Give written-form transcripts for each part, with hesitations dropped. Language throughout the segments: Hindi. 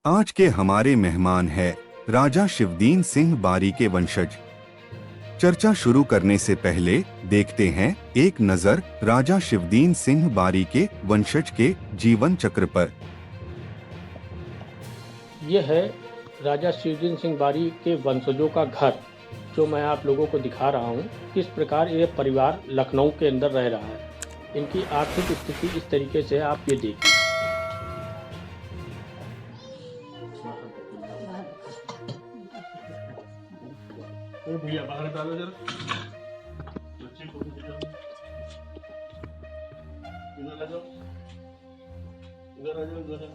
आज के हमारे मेहमान है राजा शिवदीन सिंह बारी के वंशज। चर्चा शुरू करने से पहले देखते हैं एक नजर राजा शिवदीन सिंह बारी के वंशज के जीवन चक्र पर। ये है राजा शिवदीन सिंह बारी के वंशजों का घर, जो मैं आप लोगों को दिखा रहा हूँ। किस प्रकार ये परिवार लखनऊ के अंदर रह रहा है। इनकी आर्थिक स्थिति इस तरीके से आप ये देखिए। भैया बाहर डालो जरा, बच्चे को इधर आ जाओ, इधर आ जाओ, इधर आ।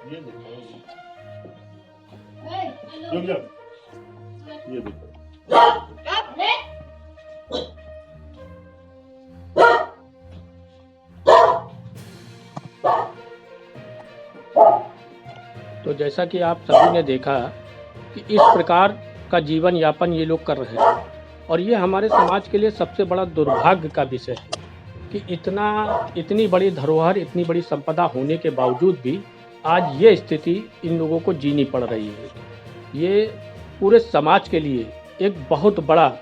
ये देखो, रुक जाओ, ये देखो। तो जैसा कि आप सभी ने देखा कि इस प्रकार का जीवन यापन ये लोग कर रहे हैं, और ये हमारे समाज के लिए सबसे बड़ा दुर्भाग्य का विषय है कि इतनी बड़ी धरोहर, इतनी बड़ी संपदा होने के बावजूद भी आज ये स्थिति इन लोगों को जीनी पड़ रही है। ये पूरे समाज के लिए एक बहुत बड़ा,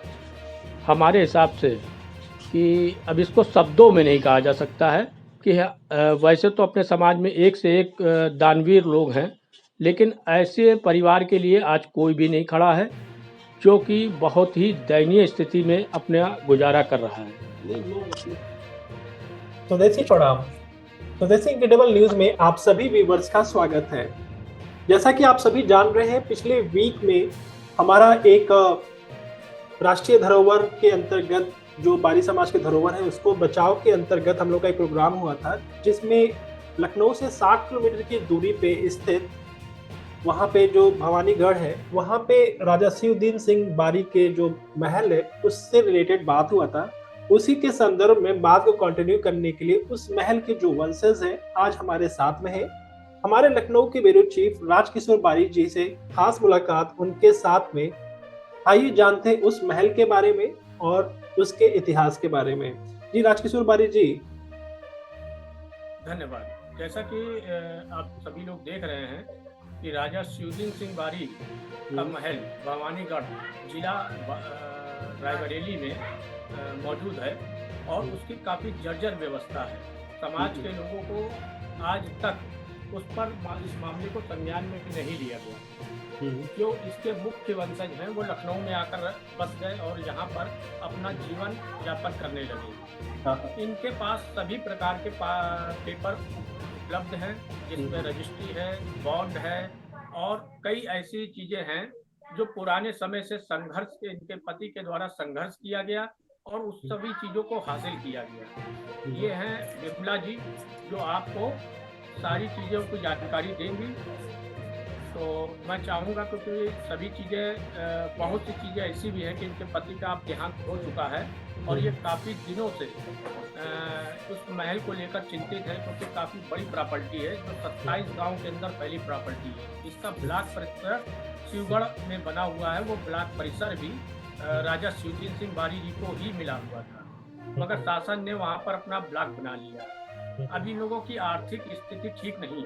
हमारे हिसाब से, कि अब इसको शब्दों में नहीं कहा जा सकता है कि वैसे तो अपने समाज में एक से एक दानवीर लोग हैं, लेकिन ऐसे परिवार के लिए आज कोई भी नहीं खड़ा है, जो कि बहुत ही दयनीय स्थिति में अपना गुजारा कर रहा है। स्वदेशी प्रणाम। स्वदेशी इनक्रेडिबल न्यूज में आप सभी व्यूवर्स का स्वागत है। जैसा कि आप सभी जान रहे हैं, पिछले वीक में हमारा एक राष्ट्रीय धरोहर के अंतर्गत, जो बारी समाज के धरोहर है उसको बचाव के अंतर्गत हम लोग का एक प्रोग्राम हुआ था, जिसमें लखनऊ से 60 किलोमीटर की दूरी पे स्थित वहाँ पे जो भवानीगढ़ है, वहाँ पे राजा शिवदीन सिंह बारी के जो महल है उससे रिलेटेड बात हुआ था। उसी के संदर्भ में बात को कंटिन्यू करने के लिए उस महल के जो वंशज हैं आज हमारे साथ में है। हमारे लखनऊ के ब्यूरो चीफ राजकिशोर बारी जी से खास मुलाकात उनके साथ में। आइए जानते हैं उस महल के बारे में और उसके इतिहास के बारे में। जी राजकिशोर बारी जी। धन्यवाद। जैसा कि आप सभी लोग देख रहे हैं कि राजा शिवदीन सिंह बारी का महल भवानीगढ़ जिला रायबरेली में मौजूद है, और उसकी काफ़ी जर्जर व्यवस्था है। समाज के लोगों को आज तक उस पर इस मामले को संज्ञान में नहीं लिया गया। जो इसके मुख्य वंशज हैं वो लखनऊ में आकर बस गए और यहाँ पर अपना जीवन यापन करने लगे। इनके पास सभी प्रकार के पेपर उपलब्ध हैं, जिसमें रजिस्ट्री है, बॉन्ड है, और कई ऐसी चीज़ें हैं जो पुराने समय से संघर्ष के, इनके पति के द्वारा संघर्ष किया गया और उस सभी चीज़ों को हासिल किया गया। ये हैं विमला जी, जो आपको सारी चीज़ों की जानकारी देंगी। तो मैं चाहूँगा, क्योंकि सभी चीज़ें, बहुत सी चीज़ें ऐसी भी हैं कि इनके पति का अब देहांत हो चुका है और ये काफ़ी दिनों से उस महल को लेकर चिंतित है, क्योंकि काफ़ी बड़ी प्रॉपर्टी है, जो 27 गांव के अंदर फैली प्रॉपर्टी है। इसका ब्लॉक परिसर शिवगढ़ में बना हुआ है। वो ब्लॉक परिसर भी राजा शिवदीन सिंह बारी जी को ही मिला हुआ था, मगर शासन ने वहाँ पर अपना ब्लॉक बना लिया। अभी लोगों की आर्थिक स्थिति ठीक नहीं,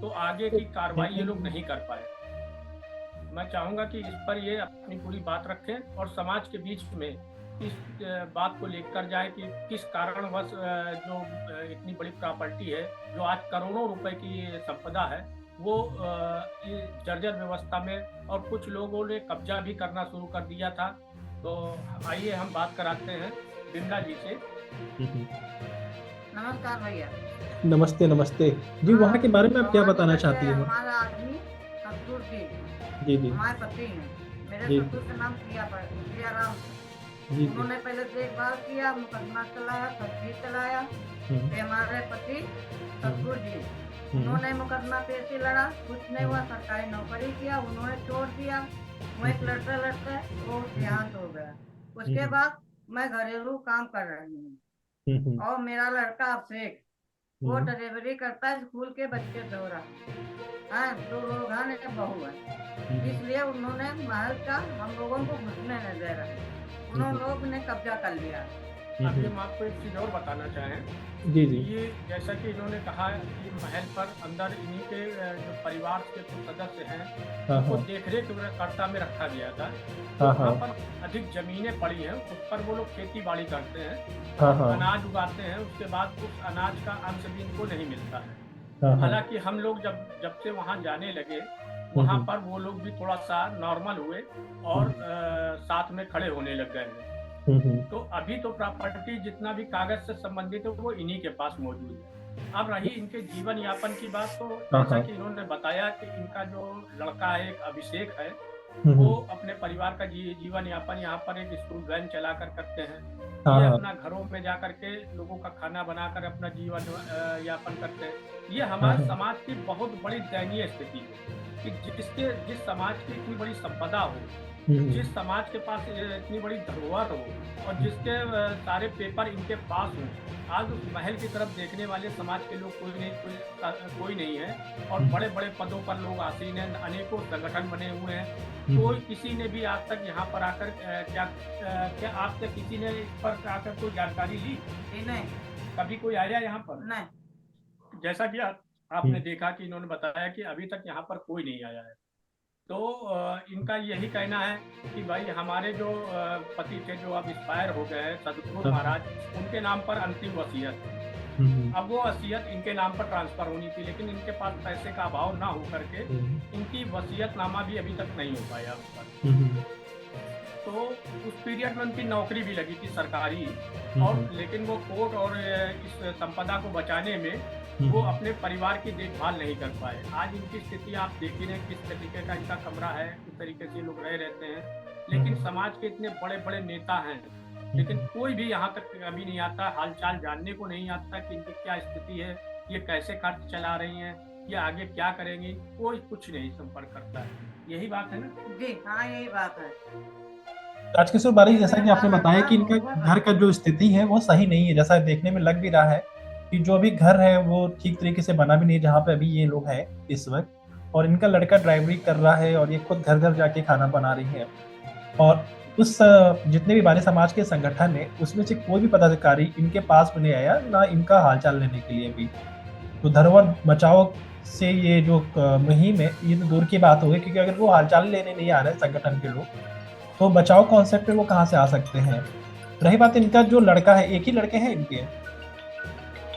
तो आगे की कार्रवाई ये लोग नहीं कर पाए। मैं चाहूँगा कि इस पर ये अपनी पूरी बात रखें और समाज के बीच में इस बात को लेकर जाए कि किस कारणवश जो इतनी बड़ी प्रॉपर्टी है, जो आज करोड़ों रुपए की संपदा है, वो जर्जर व्यवस्था में, और कुछ लोगों ने कब्जा भी करना शुरू कर दिया था। तो आइए हम बात कराते हैं बिमला जी से। नमस्कार भैया। नमस्ते नमस्ते जी। वहाँ के बारे में आप क्या बताना चाहती हैं? हमारा आदमी ससुर जी जी हमारे पति हैं। मेरे जी। ससुर का नाम प्रिया राम। जी उन्होंने पहले देखभाल किया, मुकदमा चलाया, तस्वीर चलाया। फिर हमारे पति ससुर जी, उन्होंने मुकदमा पेशी लड़ा, कुछ नहीं हुआ, सरकारी नौकरी किया, उन्होंने छोड़ दिया। वो एक लड़ते लड़ते वो देहांत हो गया। उसके बाद मैं घरेलू काम कर रही हूँ, और मेरा लड़का अभिषेक, वो डिलीवरी करता है, स्कूल के बच्चे धो रहा है। 2 लोग हैं, एक बहू है। इसलिए उन्होंने महल का हम लोगों को घुसने नहीं दे रहे। उन्होंने लोग ने कब्जा कर लिया। अभी हम आपको एक चीज़ और बताना चाहें। जी जी। ये जैसा कि इन्होंने कहा कि महल पर अंदर इन्हीं के जो परिवार के कुछ सदस्य हैं हाँ उनको हाँ देखरेख कर्ता में रखा गया था। तो हाँ वहाँ हाँ पर अधिक जमीनें पड़ी हैं, उस पर वो लोग खेती बाड़ी करते हैं, हाँ हाँ अनाज उगाते हैं। उसके बाद उस अनाज का अंश भी इनको नहीं मिलता है। हाँ हाँ हालांकि हम लोग जब जब से वहाँ जाने लगे, वहाँ पर वो लोग भी थोड़ा सा नॉर्मल हुए और साथ में खड़े होने लग गए हैं। तो अभी तो प्रॉपर्टी जितना भी कागज से संबंधित है वो इन्हीं के पास मौजूद है। अब रही इनके जीवन यापन की बात, तो जैसा कि इन्होंने बताया कि इनका जो लड़का है एक अभिषेक है, वो अपने परिवार का जीवन यापन यहाँ पर एक स्कूल वैन चला कर करते हैं। ये अपना घरों में जा करके लोगों का खाना बनाकर अपना जीवन यापन करते हैं। ये हमारे समाज की बहुत बड़ी दयनीय स्थिति है कि जिस समाज की इतनी बड़ी संपदा हो, जिस समाज के पास इतनी बड़ी धरोहर हो और जिसके सारे पेपर इनके पास हो, आज उस महल की तरफ देखने वाले समाज के लोग कोई नहीं है। और बड़े बड़े पदों पर लोग आसीन हैं, अनेकों संगठन बने हुए हैं। कोई किसी ने भी आज तक यहाँ पर आकर क्या आज तक किसी ने इस पर आकर कोई जानकारी ली? नहीं। कभी कोई आया यहाँ पर? नहीं। जैसा कि आपने देखा कि इन्होंने बताया कि अभी तक यहाँ पर कोई नहीं आया है। तो इनका यही कहना है कि भाई हमारे जो पति थे जो अब एक्सपायर हो गए सदगुरु महाराज, उनके नाम पर अंतिम वसीयत है। अब वो वसीयत इनके नाम पर ट्रांसफर होनी थी, लेकिन इनके पास पैसे का अभाव ना हो करके इनकी वसीयतनामा भी अभी तक नहीं हो पाया उस पर। तो उस पीरियड में उनकी नौकरी भी लगी थी सरकारी, और लेकिन वो कोर्ट और इस संपदा को बचाने में वो अपने परिवार की देखभाल नहीं कर पाए। आज इनकी स्थिति आप देखिए ना, किस तरीके का इनका कमरा है, किस तरीके से लोग रह रहते हैं। लेकिन समाज के इतने बड़े बड़े नेता हैं, लेकिन कोई भी यहाँ तक कभी नहीं आता, हालचाल जानने को नहीं आता कि इनकी क्या स्थिति है, ये कैसे खर्च चला रही हैं, ये आगे क्या करेंगी, कोई कुछ नहीं संपर्क करता है। यही बात है ना? जी हाँ, यही बात है। राजकिशोर बारिक, जैसा कि आपने बताया कि इनका घर का जो स्थिति है वो सही नहीं है, जैसा देखने में लग भी रहा है कि जो अभी घर है वो ठीक तरीके से बना भी नहीं जहाँ पे अभी ये लोग हैं इस वक्त। और इनका लड़का ड्राइवरी कर रहा है और ये खुद घर घर जाके खाना बना रही है। और उस जितने भी बारी समाज के संगठन है उसमें से कोई भी पदाधिकारी इनके पास में नहीं आया, ना इनका हालचाल लेने के लिए भी। तो धरोहर बचाओ से ये जो मुहिम है ये तो दूर की बात हो गई, क्योंकि अगर वो हालचाल लेने नहीं आ रहे संगठन के लोग, तो बचाओ कॉन्सेप्ट पे वो कहाँ से आ सकते हैं। रही बात इनका जो लड़का है, एक ही लड़के हैं इनके?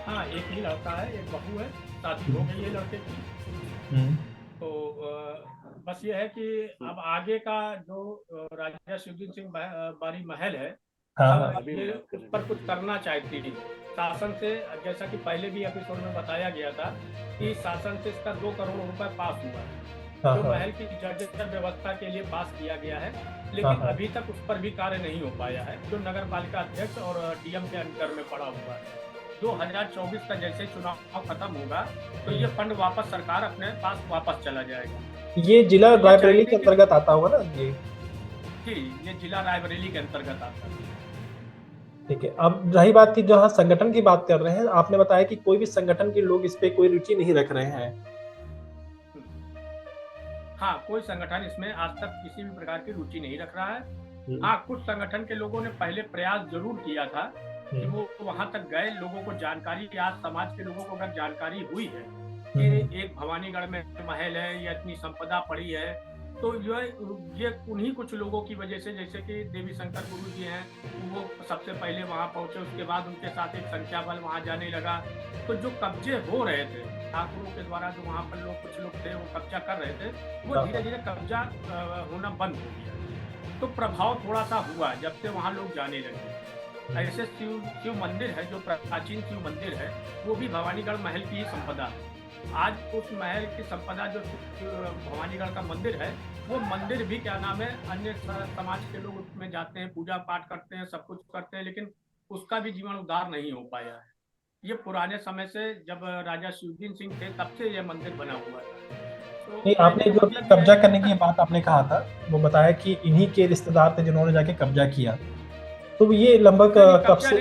हाँ, एक ही लड़का है, एक बहू है, शादी हो गई है लड़के की। तो बस ये है कि अब आगे का जो राजा शिवदीन सिंह बारी महल है, ये उस पर कुछ करना चाहती थी शासन से। जैसा कि पहले भी एपिसोड में बताया गया था कि शासन से इसका 2 करोड़ रुपए पास हुआ है, जो महल की जर्जर व्यवस्था के लिए पास किया गया है। लेकिन अभी तक उस पर भी कार्य नहीं हो पाया है, जो नगर पालिका अध्यक्ष और डीएम के अंडर में पड़ा हुआ है। 2024 का जैसे चुनाव खत्म होगा तो ये फंड वापस सरकार अपने पास वापस चला जाएगा। ये जिला रायबरेली के अंतर्गत आता होगा ना? जी, ये जिला रायबरेली के अंतर्गत आता है। ठीक है। अब रही बात की जहाँ संगठन की बात कर रहे हैं, आपने बताया कि कोई भी संगठन के लोग इस पे कोई रुचि नहीं रख रहे हैं। हाँ, कोई संगठन इसमें आज तक किसी भी प्रकार की रुचि नहीं रख रहा है। हाँ, कुछ संगठन के लोगों ने पहले प्रयास जरूर किया था कि वो वहां तक गए, लोगों को जानकारी, आज समाज के लोगों को अगर जानकारी हुई है कि एक भवानीगढ़ में महल है या इतनी संपदा पड़ी है, तो ये उन्हीं कुछ लोगों की वजह से, जैसे कि देवी शंकर गुरु जी हैं, वो सबसे पहले वहां पहुंचे, उसके बाद उनके साथ एक संख्या बल वहां जाने लगा। तो जो कब्जे हो रहे थे ठाकुरों के द्वारा, जो वहां पर कुछ लोग थे वो कब्जा कर रहे थे, वो धीरे धीरे कब्जा होना बंद हो गया। तो प्रभाव थोड़ा सा हुआ जब से वहां लोग जाने लगे। ऐसे शिव मंदिर है, जो प्राचीन शिव मंदिर है, वो भी भवानीगढ़ महल की ही संपदा है। आज उस महल की संपदा जो भवानीगढ़ का मंदिर है, वो मंदिर भी क्या नाम है, अन्य समाज के लोग उसमें जाते हैं, पूजा पाठ करते हैं, सब कुछ करते हैं, लेकिन उसका भी जीवन उद्धार नहीं हो पाया है। ये पुराने समय से, जब राजा शिवदीन सिंह थे तब से ये मंदिर बना हुआ था। नहीं, आपने जो कब्जा करने की बात आपने कहा था, वो बताया कि इन्हीं के रिश्तेदार थे जिन्होंने जाके कब्जा किया, तो ये लगभग कब से?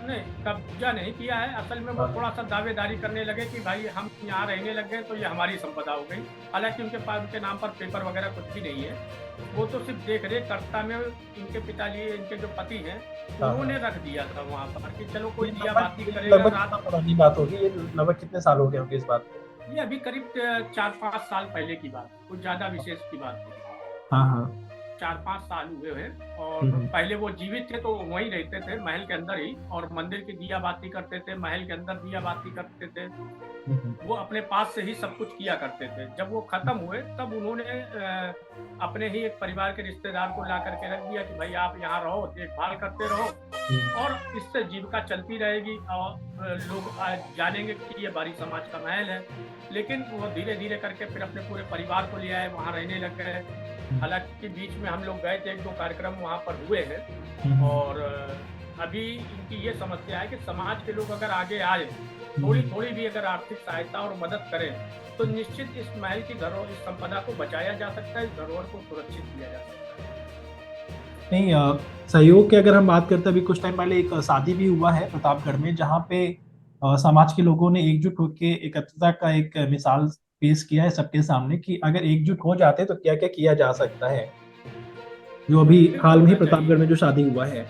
नहीं, कब्जा नहीं किया है। असल में वो हाँ। थोड़ा सा दावेदारी करने लगे कि भाई हम यहाँ रहने लग गए तो ये हमारी संपदा हो गई। हालांकि उनके पास उनके नाम पर पेपर वगैरह कुछ भी नहीं है। वो तो सिर्फ देख रेख करता में इनके पिताजी, इनके जो पति हैं, हाँ। उन्होंने रख दिया था वहाँ पर कि चलो कोई दिया लगभग बाती करेगा लगभग रात। कितना पुरानी बात होगी ये? लगभग कितने साल हो गए होंगे इस बात को? ये अभी करीब 4-5 साल पहले की बात, कुछ ज्यादा विशेष की बात नहीं। हाँ हाँ। 4-5 साल हुए हैं। और हम्म। पहले वो जीवित थे तो वहीं रहते थे महल के अंदर ही, और मंदिर की दिया बाती करते थे, महल के अंदर दिया बाती करते थे। वो अपने पास से ही सब कुछ किया करते थे। जब वो खत्म हुए तब उन्होंने अपने ही एक परिवार के रिश्तेदार को ला करके रख दिया कि भाई आप यहाँ रहो, देखभाल करते रहो, और इससे जीविका चलती रहेगी और लोग जानेंगे कि ये बारी समाज का महल है। लेकिन वो धीरे धीरे करके फिर अपने पूरे परिवार को ले आए, वहाँ रहने लग गए। हालांकि बीच में हम लोग गए थे, 1-2 कार्यक्रम वहाँ पर हुए हैं। और अभी इनकी ये समस्या है कि समाज के लोग अगर आगे आए, थोड़ी थोड़ी भी अगर आर्थिक सहायता और मदद करें, तो निश्चित इस महल की धरोहर, इस संपदा को बचाया जा सकता है, इस धरोहर को सुरक्षित किया जा सकता है। नहीं, सहयोग की अगर हम बात करते हैं, अभी कुछ टाइम पहले एक शादी भी हुआ है प्रतापगढ़ में, जहाँ पे समाज के लोगों ने एकजुट होकर एकत्रता का एक मिसाल पेश किया है सबके सामने कि अगर एकजुट हो जाते तो क्या क्या किया जा सकता है, जो अभी हाल में ही प्रतापगढ़ में जो शादी हुआ है।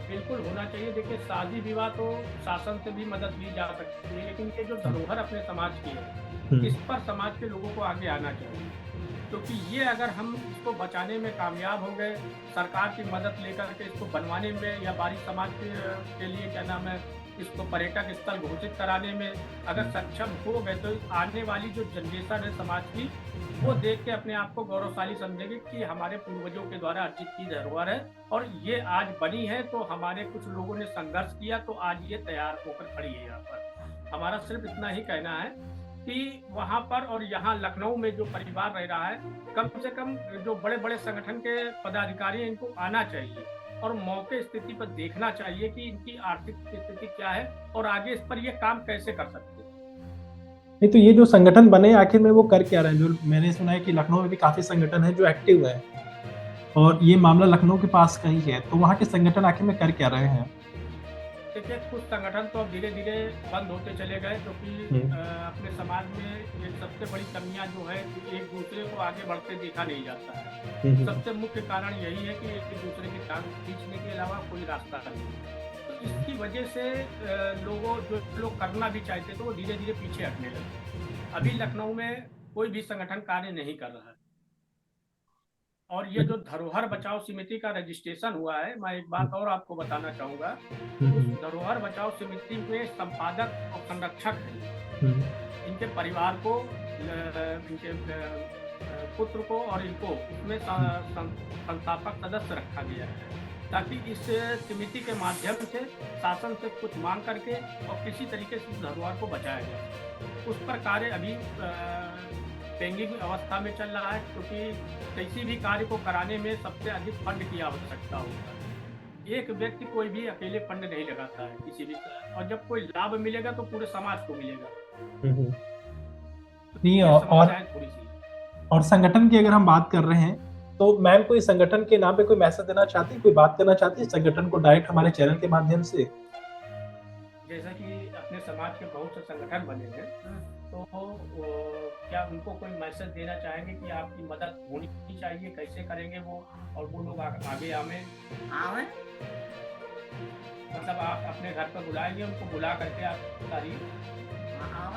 बिल्कुल होना चाहिए। देखिए, शादी विवाह तो शासन से भी मदद ली जा सकती है, लेकिन ये जो धरोहर अपने समाज की है, इस पर समाज के लोगों को आगे आना चाहिए। क्योंकि ये अगर हम इसको बचाने में कामयाब हो गए, सरकार की मदद लेकर के इसको बनवाने में, या बारी समाज के लिए क्या नाम है, इसको पर्यटक स्थल घोषित कराने में अगर सक्षम हो गए, तो आने वाली जो जनरेशन है समाज की, वो देख के अपने आप को गौरवशाली समझेगी कि हमारे पूर्वजों के द्वारा अर्जित की धरोहर है और ये आज बनी है। तो हमारे कुछ लोगों ने संघर्ष किया तो आज ये तैयार होकर खड़ी है यहाँ पर। हमारा सिर्फ इतना ही कहना है कि वहाँ पर और यहाँ लखनऊ में जो परिवार रह रहा है, कम से कम जो बड़े बड़े संगठन के पदाधिकारी हैं, इनको आना चाहिए और मौके स्थिति पर देखना चाहिए कि इनकी आर्थिक स्थिति क्या है और आगे इस पर ये काम कैसे कर सकते हैं। नहीं तो ये जो संगठन बने आखिर में वो कर क्या रहे हैं? जो मैंने सुना है कि लखनऊ में भी काफी संगठन है जो एक्टिव है, और ये मामला लखनऊ के पास का ही है, तो वहाँ के संगठन आखिर में कर क्या रहे हैं? देखिए, कुछ संगठन तो अब धीरे धीरे बंद होते चले गए, क्योंकि अपने समाज में एक सबसे बड़ी कमियां जो है कि एक दूसरे को आगे बढ़ते देखा नहीं जाता है। सबसे मुख्य कारण यही है कि एक दूसरे की टांग खींचने के अलावा कोई रास्ता नहीं है। तो इसकी वजह से जो लोग करना भी चाहते थे वो धीरे धीरे पीछे हटने लगे। अभी लखनऊ में कोई भी संगठन कार्य नहीं कर रहा है। और ये जो धरोहर बचाओ समिति का रजिस्ट्रेशन हुआ है, मैं एक बात और आपको बताना चाहूँगा। उस धरोहर बचाओ समिति में संपादक और संरक्षक हैं। इनके परिवार को, इनके पुत्र को और इनको उसमें संस्थापक सदस्य रखा गया है, ताकि इस समिति के माध्यम से शासन से कुछ मांग करके और किसी तरीके से धरोहर को बचाया जाए। उस पर कार्य अभी पेंडिंग अवस्था में चल रहा है, क्योंकि किसी भी कार्य को कराने में सबसे अधिक फंड की आवश्यकता होता है। एक व्यक्ति कोई भी अकेले फंड नहीं लगाता है किसी भी, और जब कोई लाभ मिलेगा तो पूरे समाज को मिलेगा। नहीं, और संगठन की अगर हम बात कर रहे हैं तो मैम कोई संगठन के नाम पे कोई मैसेज देना चाहती है, कोई बात करना चाहती है संगठन को डायरेक्ट हमारे चैनल के माध्यम से? जैसा कि अपने समाज के बहुत से संगठन बने हैं, तो क्या उनको कोई मैसेज देना चाहेंगे कि आपकी मदद होनी चाहिए, कैसे करेंगे वो, और वो लोग आगे आवे? मतलब आप अपने घर पर बुलाएंगे उनको, बुला करके आप सारी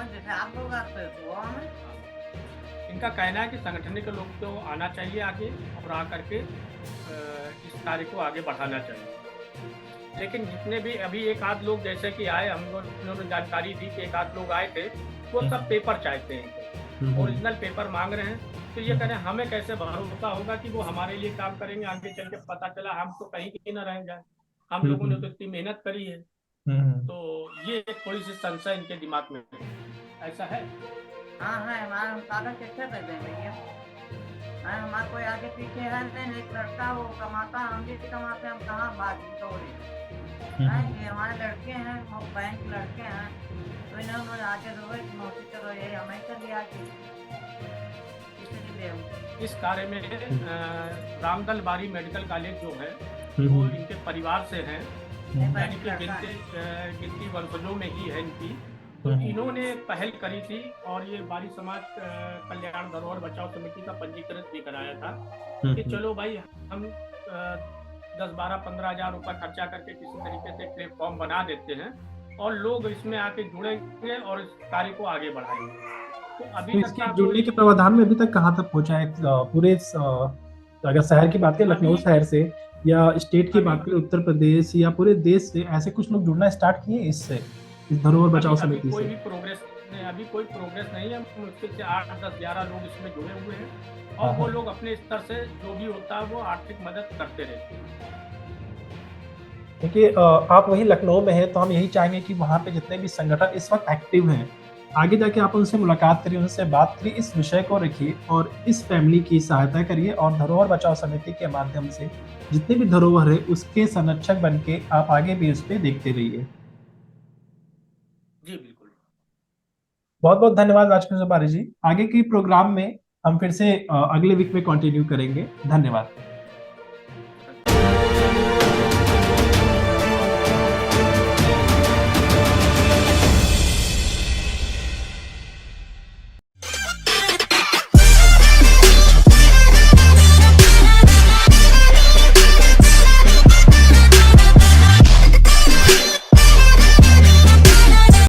जैसे आप लोग आते हैं तो आवे। इनका कहना है कि संगठन के लोग तो आना चाहिए आगे और आ करके इस कार्य को आगे बढ़ाना चाहिए। लेकिन जितने भी अभी एक आध लोग जैसे कि आए, हम लोगों ने जानकारी दी कि एक आध लोग आए थे, वो सब पेपर चाहते हैं, ओरिजिनल पेपर मांग रहे हैं। तो ये कह रहे हैं हमें कैसे भरोसा होगा कि वो हमारे लिए काम करेंगे, आगे चल के पता चला हम तो कहीं की न रह जाए, हम लोगों ने तो इतनी मेहनत करी है। तो ये थोड़ी सी संशय इनके दिमाग में ऐसा है। हाँ है, हमारा कागज कैसे दे देंगे भैया? हमारा कोई आगे पीछे है नहीं, एक लड़का वो कमाता, हम भी कमाते, हम कहाँ बात तोड़े। ये हमारे लड़के हैं, वो बैंक लड़के हैं, तो इन्होंने आके रोए मौसी चलो ये हमें कर लिया। इस कार्य में रामदल बारी मेडिकल कॉलेज जो है वो इनके परिवार से हैं, यानी कि गिनती वंशजों में ही है इनकी। तो इन्होंने पहल करी थी और ये बारी समाज कल्याण धरोहर बचाओ समिति का पंजीकृत भी कराया था कि चलो भाई हम 10-12-15 हजार रुपये खर्चा करके किसी तरीके से प्लेटफॉर्म बना देते हैं और लोग इसमें आके जुड़ेंगे और इस कार्य को आगे बढ़ाएंगे। तो अभी इसके जुड़ने के प्रावधान में अभी तक कहाँ तक पहुंचा है? पूरे अगर शहर की बात करें, लखनऊ शहर से, या स्टेट की बात करें उत्तर प्रदेश, या पूरे देश से, ऐसे कुछ लोग जुड़ना स्टार्ट किए इससे, इस धरोहर बचाओ समिति कोई से? भी प्रोग्रेस नहीं, अभी कोई प्रोग्रेस नहीं है। मुश्किल से 8-10-11 लोग इसमें जुड़े हुए हैं और वो लोग अपने स्तर से जो भी होता है वो आर्थिक मदद करते रहते हैं। देखिए, आप वही लखनऊ में हैं, तो हम यही चाहेंगे कि वहाँ पे जितने भी संगठन इस वक्त एक्टिव हैं, आगे जाके आप उनसे मुलाकात करिए, उनसे बात करिए, इस विषय को रखिए और इस फैमिली की सहायता करिए। और धरोहर बचाओ समिति के माध्यम से जितने भी धरोहर है उसके संरक्षक बन के आप आगे भी उस पर देखते रहिए। जी बिल्कुल। बहुत बहुत धन्यवाद राजकुमार बारी जी। आगे के प्रोग्राम में हम फिर से अगले वीक में कंटिन्यू करेंगे। धन्यवाद।